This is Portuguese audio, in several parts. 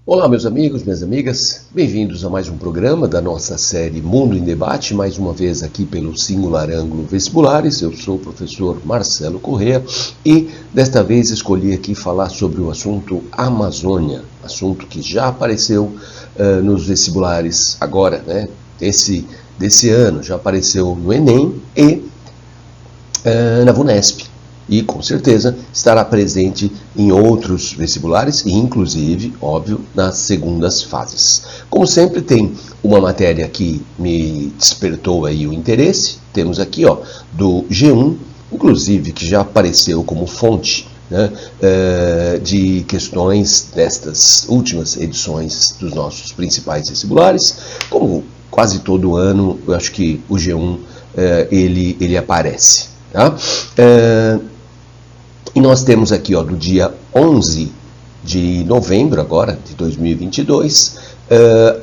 Olá, meus amigos, minhas amigas, bem-vindos a mais um programa da nossa série Mundo em Debate, mais uma vez aqui pelo Singular Ângulo Vestibulares. Eu sou o professor Marcelo Corrêa e desta vez escolhi aqui falar sobre o assunto Amazônia, assunto que já apareceu nos vestibulares agora, né, desse ano, já apareceu no Enem e na VUNESP. E, com certeza, estará presente em outros vestibulares e, inclusive, óbvio, nas segundas fases. Como sempre, tem uma matéria que me despertou aí o interesse. Temos aqui, do G1, inclusive, que já apareceu como fonte, né, de questões destas últimas edições dos nossos principais vestibulares. Como quase todo ano, eu acho que o G1 ele aparece. Tá? E nós temos aqui, do dia 11 de novembro agora, de 2022,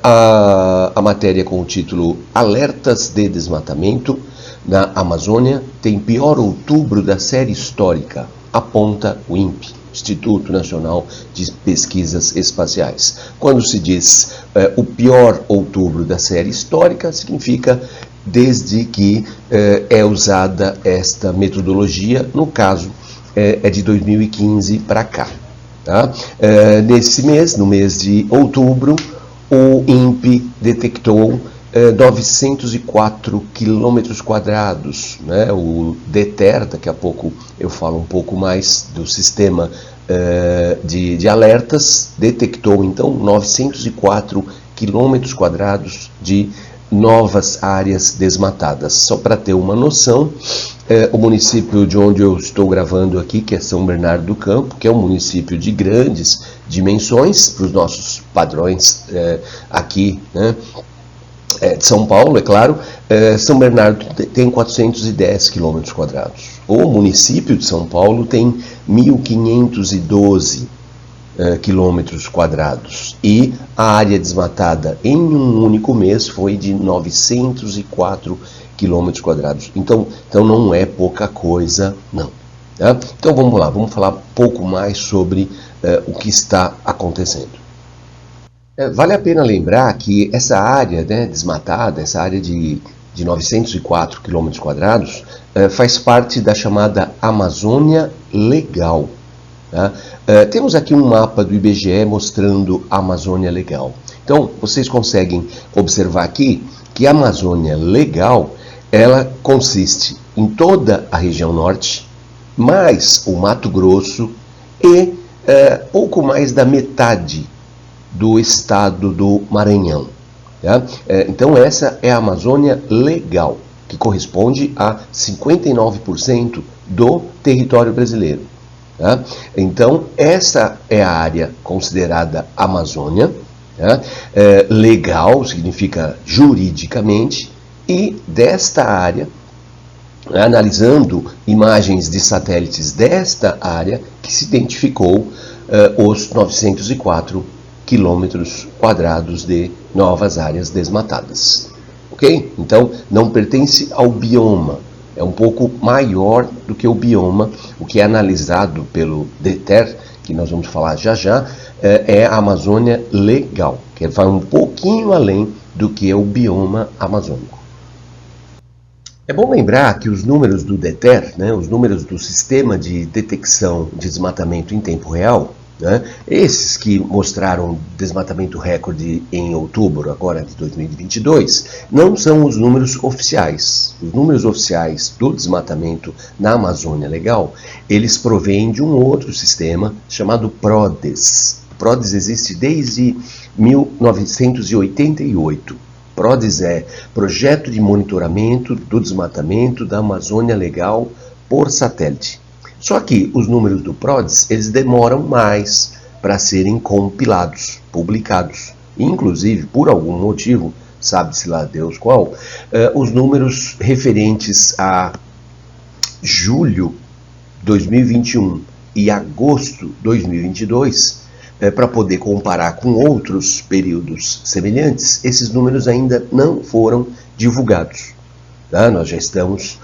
a matéria com o título Alertas de Desmatamento na Amazônia tem pior outubro da série histórica, aponta o INPE, Instituto Nacional de Pesquisas Espaciais. Quando se diz o pior outubro da série histórica, significa desde que é usada esta metodologia, no caso, é de 2015 para cá. Tá? Nesse mês, no mês de outubro, o INPE detectou 904 quilômetros quadrados. Né? O DETER, daqui a pouco eu falo um pouco mais do sistema de alertas, detectou então 904 quilômetros quadrados de novas áreas desmatadas. Só para ter uma noção, o município de onde eu estou gravando aqui, que é São Bernardo do Campo, que é um município de grandes dimensões, para os nossos padrões aqui, né, de São Paulo, é claro, São Bernardo tem 410 quilômetros quadrados. O município de São Paulo tem 1.512 quilômetros quadrados e a área desmatada em um único mês foi de 904 quilômetros quadrados. Então não é pouca coisa, não. Tá? Então vamos lá, vamos falar um pouco mais sobre o que está acontecendo. Vale a pena lembrar que essa área, né, desmatada, essa área de 904 quilômetros quadrados, faz parte da chamada Amazônia Legal. Tá? Temos aqui um mapa do IBGE mostrando a Amazônia Legal. Então, vocês conseguem observar aqui que a Amazônia Legal, ela consiste em toda a região norte, mais o Mato Grosso e pouco mais da metade do estado do Maranhão. Tá? Então, essa é a Amazônia Legal, que corresponde a 59% do território brasileiro. Tá? Então, essa é a área considerada Amazônia. Tá? Legal significa juridicamente, e desta área, analisando imagens de satélites desta área, que se identificou os 904 quilômetros quadrados de novas áreas desmatadas. Ok? Então, não pertence ao bioma. É um pouco maior do que o bioma. O que é analisado pelo DETER, que nós vamos falar já já, é a Amazônia Legal, que vai um pouquinho além do que é o bioma amazônico. É bom lembrar que os números do DETER, né, os números do Sistema de Detecção de Desmatamento em Tempo Real, né, esses que mostraram desmatamento recorde em outubro agora de 2022, não são os números oficiais. Os números oficiais do desmatamento na Amazônia Legal, eles provêm de um outro sistema chamado PRODES. O PRODES existe desde 1988. PRODES é Projeto de Monitoramento do Desmatamento da Amazônia Legal por Satélite. Só que os números do PRODES, eles demoram mais para serem compilados, publicados. Inclusive, por algum motivo, sabe-se lá Deus qual, os números referentes a julho 2021 e agosto 2022, para poder comparar com outros períodos semelhantes, esses números ainda não foram divulgados. Tá? Nós já estamos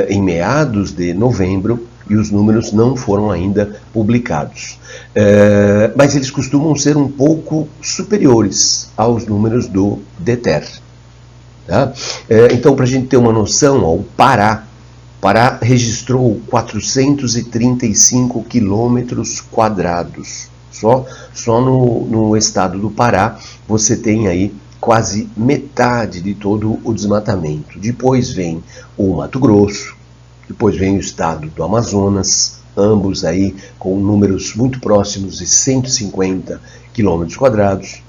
em meados de novembro e os números não foram ainda publicados. Mas eles costumam ser um pouco superiores aos números do DETER. Tá? Então, para a gente ter uma noção, ó, o Pará registrou 435 quilômetros quadrados. Só no estado do Pará você tem aí quase metade de todo o desmatamento. Depois vem o Mato Grosso, depois vem o estado do Amazonas, ambos aí com números muito próximos de 150 quilômetros quadrados.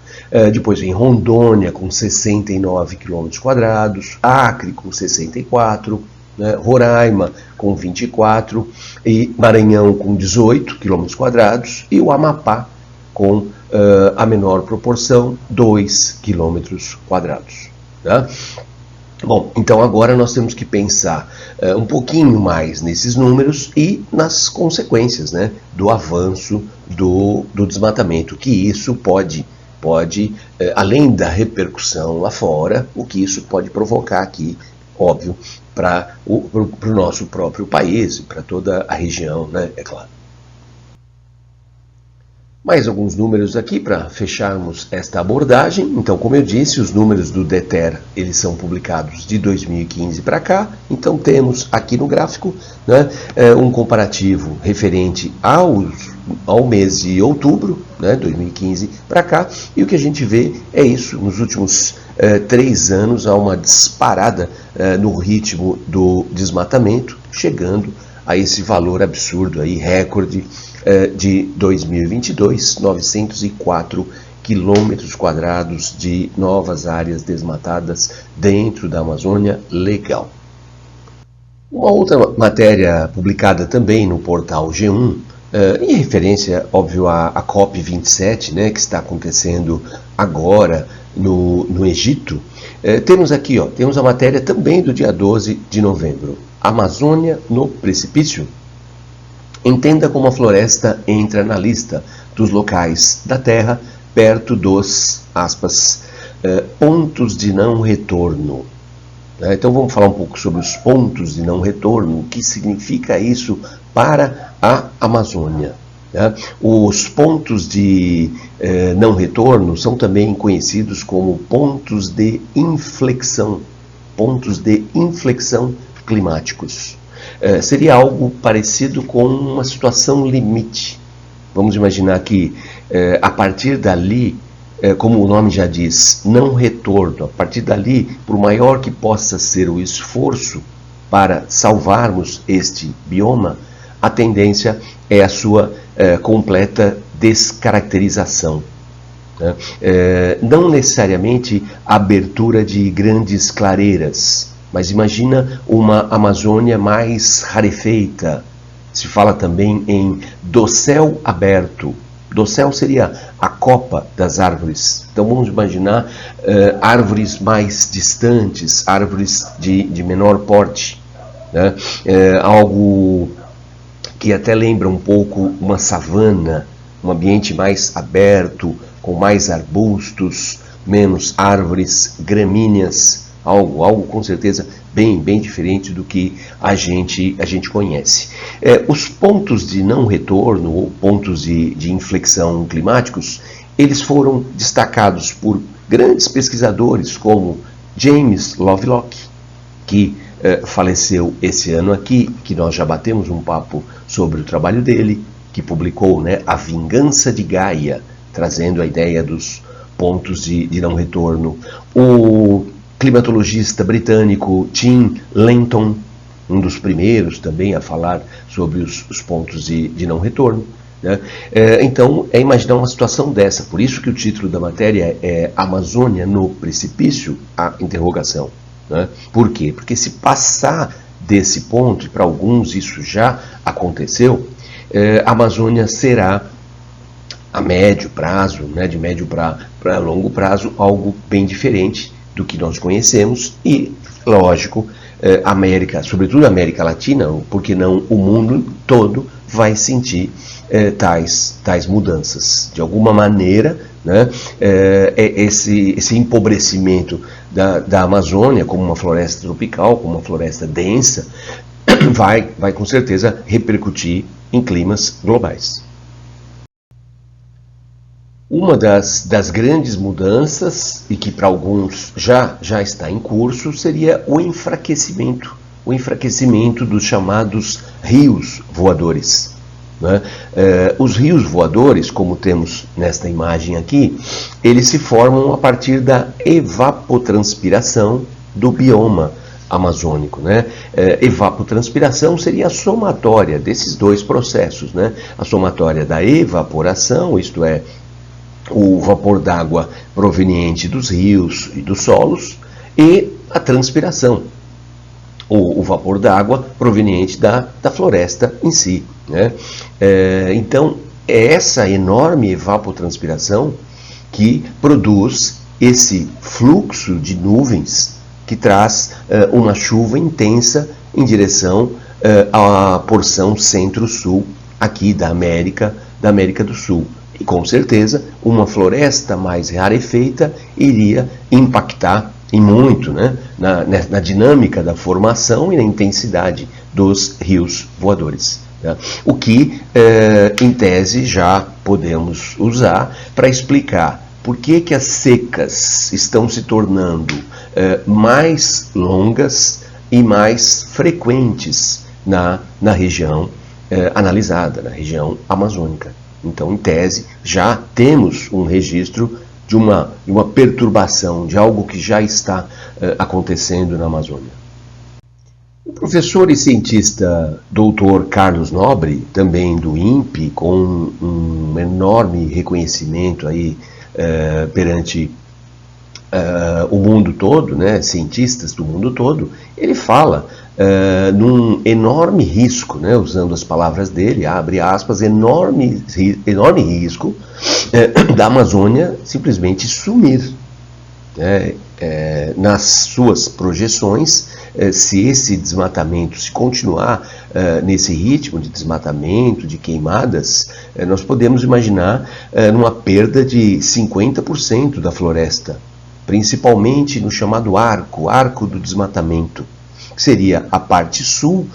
Depois vem Rondônia com 69 quilômetros quadrados, Acre com 64, né, Roraima com 24 e Maranhão com 18 quilômetros quadrados e o Amapá com a menor proporção, 2 quilômetros quadrados. Tá? Bom, então agora nós temos que pensar um pouquinho mais nesses números e nas consequências, né, do avanço do desmatamento, que isso pode, além da repercussão lá fora, o que isso pode provocar aqui, óbvio, para o nosso próprio país e para toda a região, né, é claro. Mais alguns números aqui para fecharmos esta abordagem. Então, como eu disse, os números do DETER, eles são publicados de 2015 para cá. Então, temos aqui no gráfico, né, um comparativo referente ao mês de outubro, né, 2015 para cá. E o que a gente vê é isso. Nos últimos 3 anos, há uma disparada no ritmo do desmatamento, chegando a esse valor absurdo, aí, recorde, de 2022, 904 quilômetros quadrados de novas áreas desmatadas dentro da Amazônia legal. Uma outra matéria publicada também no portal G1, em referência, óbvio, à COP27, né, que está acontecendo agora no Egito, temos aqui, ó, temos a matéria também do dia 12 de novembro. Amazônia no precipício? Entenda como a floresta entra na lista dos locais da Terra perto dos, aspas, pontos de não retorno. Então vamos falar um pouco sobre os pontos de não retorno, o que significa isso para a Amazônia. Os pontos de não retorno são também conhecidos como pontos de inflexão climáticos. Seria algo parecido com uma situação limite. Vamos imaginar que a partir dali, como o nome já diz, não retorno, a partir dali, por maior que possa ser o esforço para salvarmos este bioma, a tendência é a sua completa descaracterização. Não necessariamente a abertura de grandes clareiras, mas imagina uma Amazônia mais rarefeita. Se fala também em dossel aberto. Dossel seria a copa das árvores. Então vamos imaginar árvores mais distantes, árvores de menor porte, né? Algo que até lembra um pouco uma savana, um ambiente mais aberto, com mais arbustos, menos árvores, gramíneas. Algo com certeza bem diferente do que a gente conhece. Os pontos de não retorno ou pontos de inflexão climáticos, eles foram destacados por grandes pesquisadores como James Lovelock, que faleceu esse ano aqui, que nós já batemos um papo sobre o trabalho dele, que publicou, né, A Vingança de Gaia, trazendo a ideia dos pontos de não retorno. O climatologista britânico Tim Lenton, um dos primeiros também a falar sobre os pontos de não retorno, né? Então, é imaginar uma situação dessa. Por isso que o título da matéria é Amazônia no precipício? A interrogação. Né? Por quê? Porque se passar desse ponto, e para alguns isso já aconteceu, a Amazônia será a médio prazo, né, de médio para longo prazo, algo bem diferente do que nós conhecemos e, lógico, América, sobretudo a América Latina, porque não o mundo todo vai sentir tais mudanças. De alguma maneira, né, esse empobrecimento da Amazônia como uma floresta tropical, como uma floresta densa, vai com certeza repercutir em climas globais. Uma das grandes mudanças, e que para alguns já está em curso, seria o enfraquecimento dos chamados rios voadores. Né? Os rios voadores, como temos nesta imagem aqui, eles se formam a partir da evapotranspiração do bioma amazônico. Né? Evapotranspiração seria a somatória desses dois processos, né? A somatória da evaporação, isto é, o vapor d'água proveniente dos rios e dos solos, e a transpiração, o vapor d'água proveniente da floresta em si. Né? Então, é essa enorme evapotranspiração que produz esse fluxo de nuvens que traz uma chuva intensa em direção à porção centro-sul aqui da América do Sul. E com certeza uma floresta mais rarefeita iria impactar em muito, né, na dinâmica da formação e na intensidade dos rios voadores. Né? O que, em tese, já podemos usar para explicar por que as secas estão se tornando mais longas e mais frequentes na região analisada, na região amazônica. Então, em tese, já temos um registro de uma perturbação, de algo que já está acontecendo na Amazônia. O professor e cientista Dr. Carlos Nobre, também do INPE, com um enorme reconhecimento aí, perante o mundo todo, né, cientistas do mundo todo, ele fala num enorme risco, né, usando as palavras dele, abre aspas, enorme risco da Amazônia simplesmente sumir. Nas suas projeções, se esse desmatamento, se continuar nesse ritmo de desmatamento, de queimadas, nós podemos imaginar numa perda de 50% da floresta, principalmente no chamado arco do desmatamento, que seria a parte sul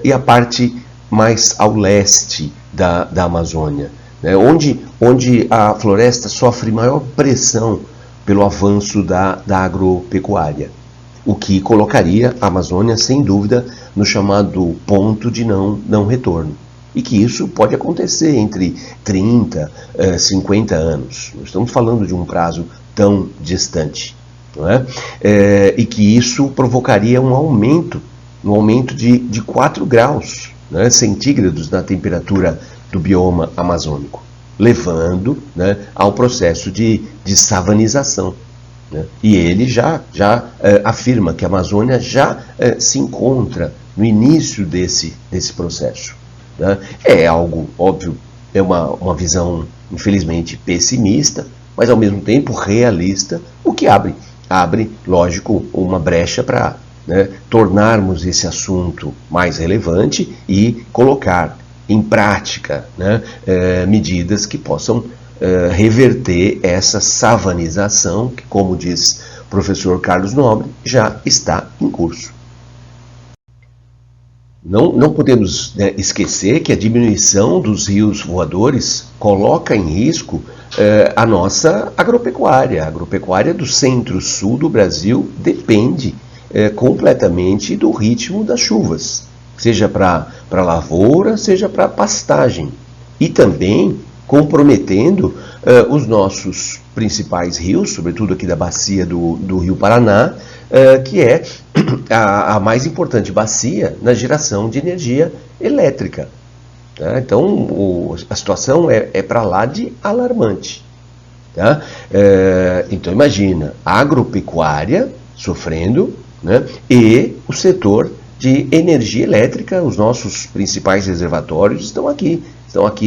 e a parte mais ao leste da Amazônia, né, onde a floresta sofre maior pressão pelo avanço da agropecuária, o que colocaria a Amazônia, sem dúvida, no chamado ponto de não retorno. E que isso pode acontecer entre 30 e 50 anos. Não estamos falando de um prazo tão distante. Não é? E que isso provocaria um aumento de 4 graus, né, centígrados na temperatura do bioma amazônico, levando, né, ao processo de savanização. Né? E ele já afirma que a Amazônia já se encontra no início desse processo. Né? É algo, óbvio, é uma visão, infelizmente, pessimista, mas ao mesmo tempo realista, o que abre, lógico, uma brecha para, né, tornarmos esse assunto mais relevante e colocar em prática, né, medidas que possam reverter essa savanização que, como diz o professor Carlos Nobre, já está em curso. Não podemos, né, esquecer que a diminuição dos rios voadores coloca em risco a nossa agropecuária. A agropecuária do centro-sul do Brasil depende completamente do ritmo das chuvas, seja para lavoura, seja para pastagem, e também comprometendo os nossos principais rios, sobretudo aqui da bacia do Rio Paraná, que é a mais importante bacia na geração de energia elétrica. Tá? Então, a situação é para lá de alarmante. Tá? Então, imagina, a agropecuária sofrendo, né, e o setor de energia elétrica, os nossos principais reservatórios estão aqui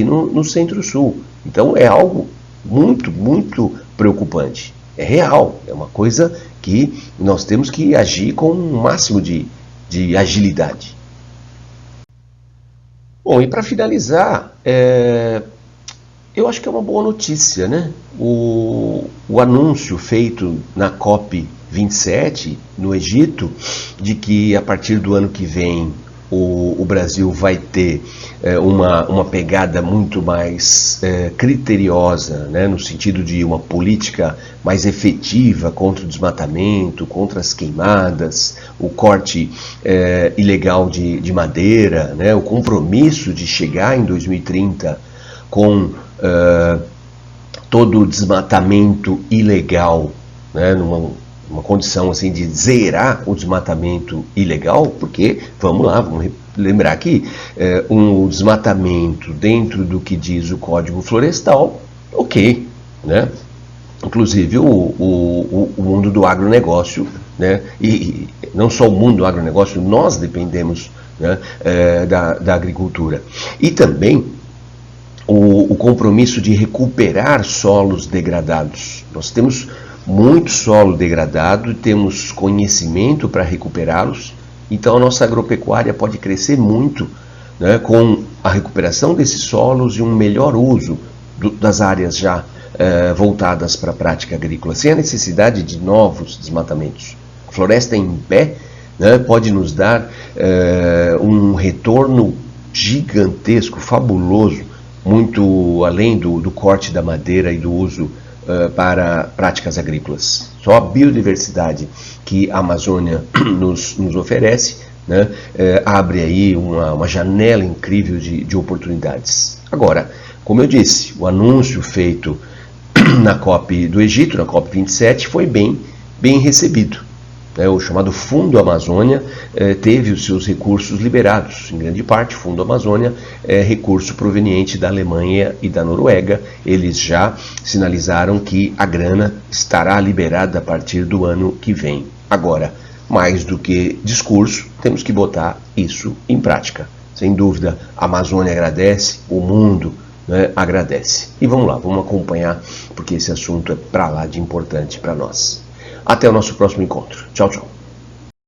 no Centro-Sul. Então, é algo muito, muito preocupante. É real, é uma coisa que nós temos que agir com o máximo de agilidade. Bom, e para finalizar, eu acho que é uma boa notícia, né? O anúncio feito na COP27 no Egito, de que a partir do ano que vem o Brasil vai ter uma pegada muito mais criteriosa, né, no sentido de uma política mais efetiva contra o desmatamento, contra as queimadas, o corte ilegal de madeira, né, o compromisso de chegar em 2030 com todo o desmatamento ilegal, né, numa condição assim de zerar o desmatamento ilegal, porque, vamos lá, vamos lembrar que um desmatamento dentro do que diz o Código Florestal, ok, né? Inclusive o mundo do agronegócio, né? E não só o mundo do agronegócio, nós dependemos, né, da agricultura. E também o compromisso de recuperar solos degradados. Nós temos muito solo degradado, temos conhecimento para recuperá-los, então a nossa agropecuária pode crescer muito, né, com a recuperação desses solos e um melhor uso das áreas já voltadas para a prática agrícola, sem a necessidade de novos desmatamentos. A floresta em pé, né, pode nos dar um retorno gigantesco, fabuloso, muito além do corte da madeira e do uso para práticas agrícolas. Só a biodiversidade que a Amazônia nos oferece, né, abre aí uma janela incrível de oportunidades. Agora, como eu disse, o anúncio feito na COP do Egito, na COP 27, foi bem recebido. O chamado Fundo Amazônia teve os seus recursos liberados. Em grande parte, o Fundo Amazônia é recurso proveniente da Alemanha e da Noruega. Eles já sinalizaram que a grana estará liberada a partir do ano que vem. Agora, mais do que discurso, temos que botar isso em prática. Sem dúvida, a Amazônia agradece, o mundo, né, agradece. E vamos lá, vamos acompanhar, porque esse assunto é para lá de importante para nós. Até o nosso próximo encontro. Tchau, tchau.